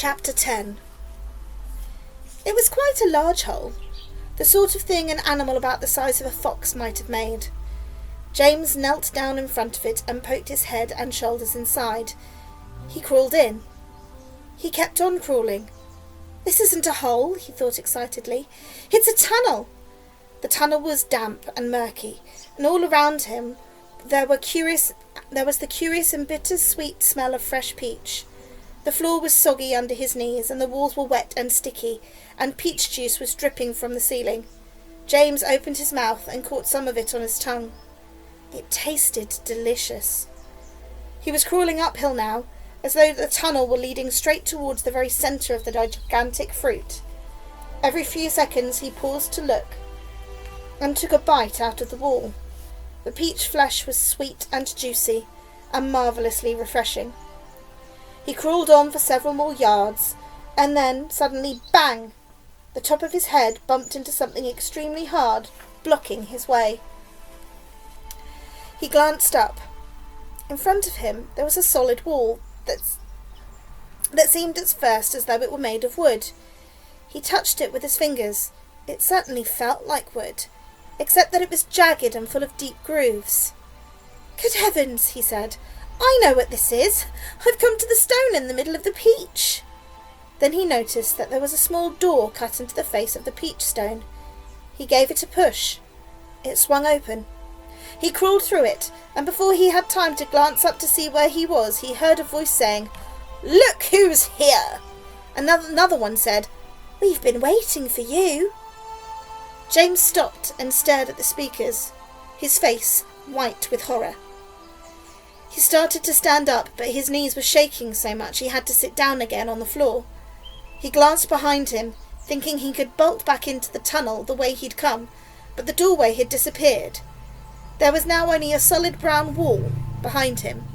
Chapter 10. It was quite a large hole, the sort of thing an animal about the size of a fox might have made. James knelt down in front of it and poked his head and shoulders inside. He crawled in. He kept on crawling. This isn't a hole, he thought excitedly. It's a tunnel. The tunnel was damp and murky, and all around him there was the curious and bitter-sweet smell of fresh peach. The floor was soggy under his knees, and the walls were wet and sticky, and peach juice was dripping from the ceiling. James opened his mouth and caught some of it on his tongue. It tasted delicious. He was crawling uphill now, as though the tunnel were leading straight towards the very centre of the gigantic fruit. Every few seconds he paused to look, and took a bite out of the wall. The peach flesh was sweet and juicy, and marvellously refreshing. He crawled on for several more yards, and then, suddenly, bang! The top of his head bumped into something extremely hard, blocking his way. He glanced up. In front of him there was a solid wall that seemed at first as though it were made of wood. He touched it with his fingers. It certainly felt like wood, except that it was jagged and full of deep grooves. "Good heavens," he said. "I know what this is. I've come to the stone in the middle of the peach." Then he noticed that there was a small door cut into the face of the peach stone. He gave it a push. It swung open. He crawled through it, and before he had time to glance up to see where he was, he heard a voice saying, "Look who's here!" Another one said, "We've been waiting for you." James stopped and stared at the speakers, his face white with horror. He started to stand up, but his knees were shaking so much he had to sit down again on the floor. He glanced behind him, thinking he could bolt back into the tunnel the way he'd come, but the doorway had disappeared. There was now only a solid brown wall behind him.